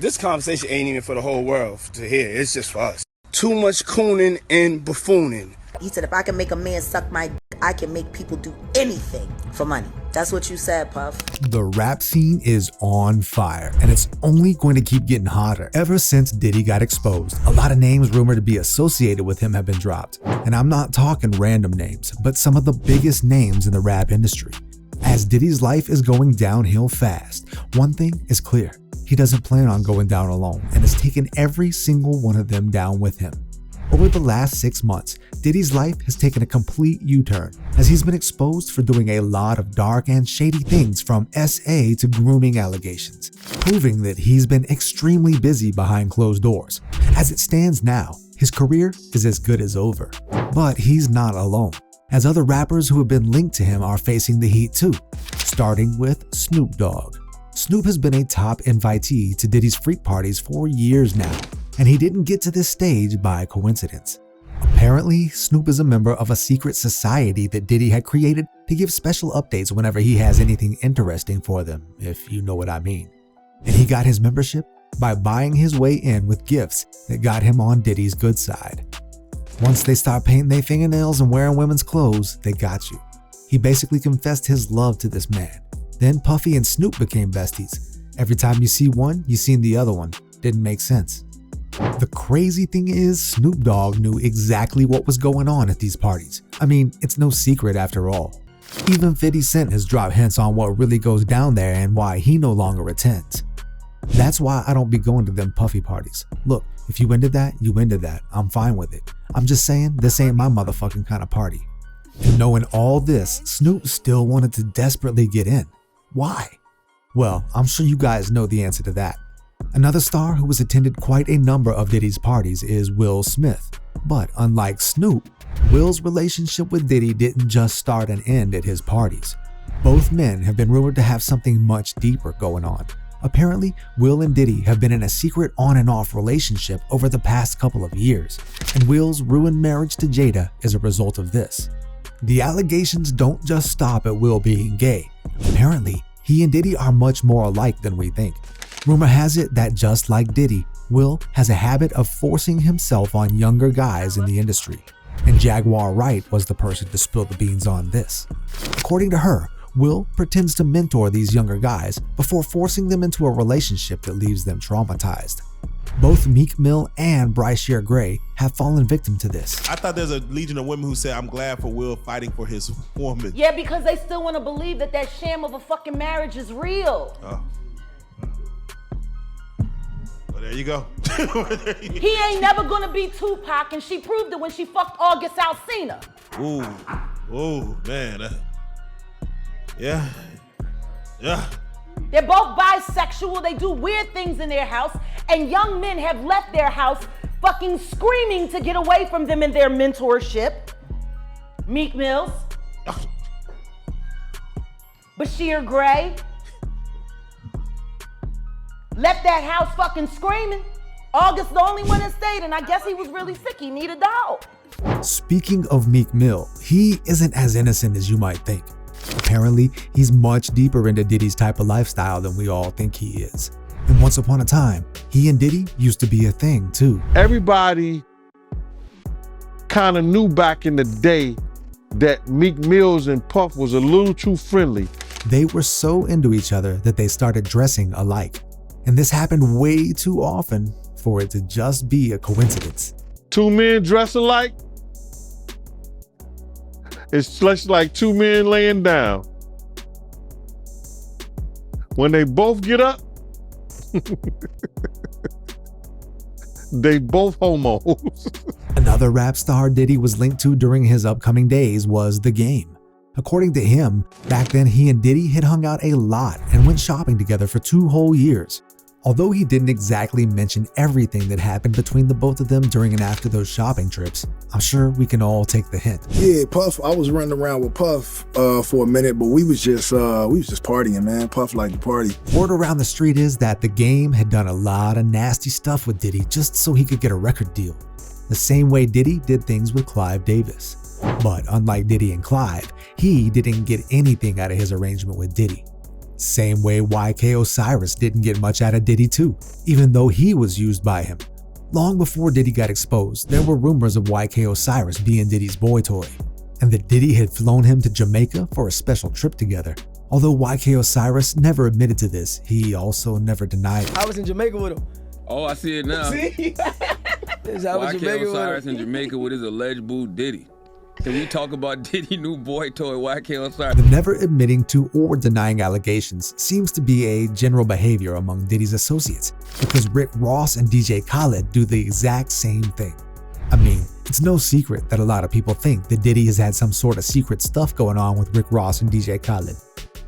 This conversation ain't even for the whole world to hear. It's just for us. Too much cooning and buffooning. He said, if I can make a man suck my dick, I can make people do anything for money. That's what you said, Puff. The rap scene is on fire, and it's only going to keep getting hotter. Ever since Diddy got exposed, a lot of names rumored to be associated with him have been dropped. And I'm not talking random names, but some of the biggest names in the rap industry. As Diddy's life is going downhill fast, one thing is clear. He doesn't plan on going down alone and has taken every single one of them down with him. Over the last 6 months, Diddy's life has taken a complete U-turn as he's been exposed for doing a lot of dark and shady things from SA to grooming allegations, proving that he's been extremely busy behind closed doors. As it stands now, his career is as good as over. But he's not alone, as other rappers who have been linked to him are facing the heat too, starting with Snoop Dogg. Snoop has been a top invitee to Diddy's freak parties for years now, and he didn't get to this stage by coincidence. Apparently, Snoop is a member of a secret society that Diddy had created to give special updates whenever he has anything interesting for them, if you know what I mean. And he got his membership by buying his way in with gifts that got him on Diddy's good side. Once they start painting their fingernails and wearing women's clothes, they got you. He basically confessed his love to this man. Then Puffy and Snoop became besties. Every time you see one, you seen the other one. Didn't make sense. The crazy thing is, Snoop Dogg knew exactly what was going on at these parties. I mean, it's no secret after all. Even 50 Cent has dropped hints on what really goes down there and why he no longer attends. That's why I don't be going to them Puffy parties. Look, if you into that, you into that. I'm fine with it. I'm just saying, this ain't my motherfucking kind of party. And knowing all this, Snoop still wanted to desperately get in. Why? Well, I'm sure you guys know the answer to that. Another star who has attended quite a number of Diddy's parties is Will Smith. But unlike Snoop, Will's relationship with Diddy didn't just start and end at his parties. Both men have been rumored to have something much deeper going on. Apparently, Will and Diddy have been in a secret on and off relationship over the past couple of years, and Will's ruined marriage to Jada is a result of this. The allegations don't just stop at Will being gay. Apparently, he and Diddy are much more alike than we think. Rumor has it that just like Diddy, Will has a habit of forcing himself on younger guys in the industry. And Jaguar Wright was the person to spill the beans on this. According to her, Will pretends to mentor these younger guys before forcing them into a relationship that leaves them traumatized. Both Meek Mill and Bryce Gray have fallen victim to this. I thought there's a legion of women who said, I'm glad for Will fighting for his woman. Yeah, because they still want to believe that that sham of a fucking marriage is real. Oh. Well, there you go. He ain't never gonna be Tupac, and she proved it when she fucked August Alsina. Ooh, man. Yeah. They're both bisexual, they do weird things in their house, and young men have left their house fucking screaming to get away from them in their mentorship. Meek Mills. Bashir Gray. Left that house fucking screaming. August the only one that stayed, and I guess he was really sick, he needed a dog. Speaking of Meek Mill, he isn't as innocent as you might think. Apparently, he's much deeper into Diddy's type of lifestyle than we all think he is. And once upon a time, he and Diddy used to be a thing too. Everybody kind of knew back in the day that Meek Mills and Puff was a little too friendly. They were so into each other that they started dressing alike. And this happened way too often for it to just be a coincidence. Two men dress alike? It's just like two men laying down. When they both get up, they both homos. Another rap star Diddy was linked to during his upcoming days was The Game. According to him, back then he and Diddy had hung out a lot and went shopping together for 2 whole years. Although he didn't exactly mention everything that happened between the both of them during and after those shopping trips, I'm sure we can all take the hint. Yeah, Puff, I was running around with Puff for a minute, but we was just partying, man. Puff liked to party. Word around the street is that The Game had done a lot of nasty stuff with Diddy just so he could get a record deal. The same way Diddy did things with Clive Davis. But unlike Diddy and Clive, he didn't get anything out of his arrangement with Diddy. Same way YK Osiris didn't get much out of Diddy too, even though he was used by him. Long before Diddy got exposed, there were rumors of YK Osiris being Diddy's boy toy, and that Diddy had flown him to Jamaica for a special trip together. Although YK Osiris never admitted to this, he also never denied it. I was in Jamaica with him. Oh, I see it now. See? I was in Jamaica with Osiris him. in Jamaica with his alleged boo Diddy. Can we talk about Diddy new boy toy YK Osiris? The never admitting to or denying allegations seems to be a general behavior among Diddy's associates, because Rick Ross and DJ Khaled do the exact same thing. I mean, it's no secret that a lot of people think that Diddy has had some sort of secret stuff going on with Rick Ross and DJ Khaled.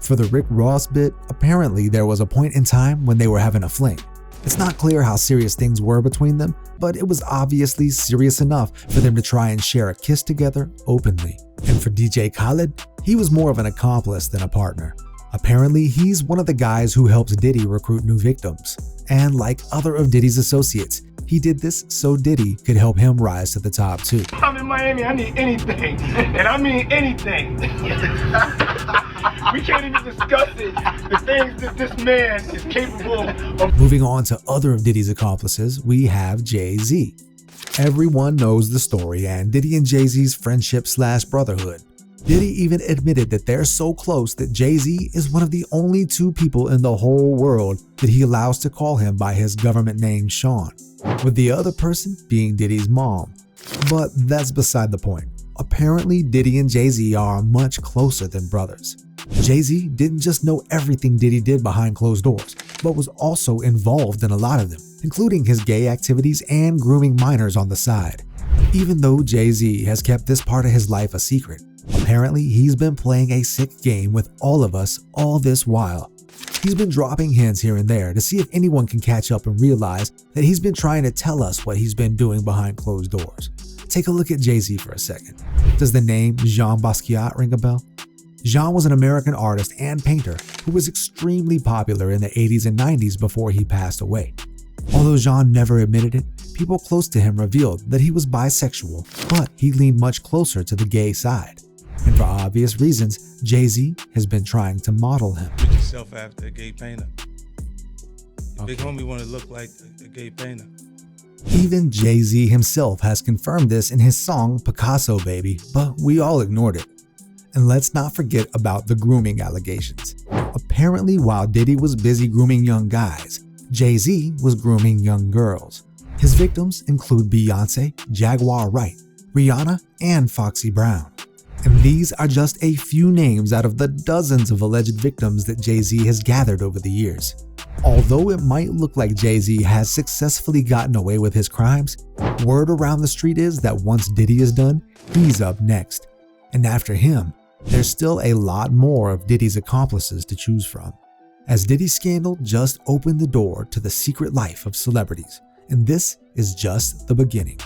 For the Rick Ross bit, apparently there was a point in time when they were having a fling. It's not clear how serious things were between them, but it was obviously serious enough for them to try and share a kiss together openly. And for DJ Khaled, he was more of an accomplice than a partner. Apparently, he's one of the guys who helps Diddy recruit new victims. And like other of Diddy's associates, he did this so Diddy could help him rise to the top too. I'm in Miami, I need anything, and I mean anything. We can't even discuss it, the things that this man is capable of. Moving on to other of Diddy's accomplices, we have JayZ. Everyone knows the story and Diddy and JayZ's friendship/brotherhood. Diddy even admitted that they're so close that JayZ is one of the only two people in the whole world that he allows to call him by his government name Sean, with the other person being Diddy's mom. But that's beside the point. Apparently, Diddy and JayZ are much closer than brothers. JayZ didn't just know everything Diddy did behind closed doors, but was also involved in a lot of them, including his gay activities and grooming minors on the side. Even though JayZ has kept this part of his life a secret, apparently he's been playing a sick game with all of us all this while. He's been dropping hints here and there to see if anyone can catch up and realize that he's been trying to tell us what he's been doing behind closed doors. Take a look at JayZ for a second. Does the name Jean Basquiat ring a bell? Jean was an American artist and painter who was extremely popular in the 80s and 90s before he passed away. Although Jean never admitted it, people close to him revealed that he was bisexual, but he leaned much closer to the gay side. And for obvious reasons, JayZ has been trying to model him. Put yourself after a gay painter. Your big homie want to look like a gay painter. Even JayZ himself has confirmed this in his song Picasso Baby, but we all ignored it. And let's not forget about the grooming allegations. Apparently, while Diddy was busy grooming young guys, JayZ was grooming young girls. His victims include Beyonce, Jaguar Wright, Rihanna, and Foxy Brown. And these are just a few names out of the dozens of alleged victims that JayZ has gathered over the years. Although it might look like JayZ has successfully gotten away with his crimes, word around the street is that once Diddy is done, he's up next. And after him, there's still a lot more of Diddy's accomplices to choose from, as Diddy's scandal just opened the door to the secret life of celebrities, and this is just the beginning.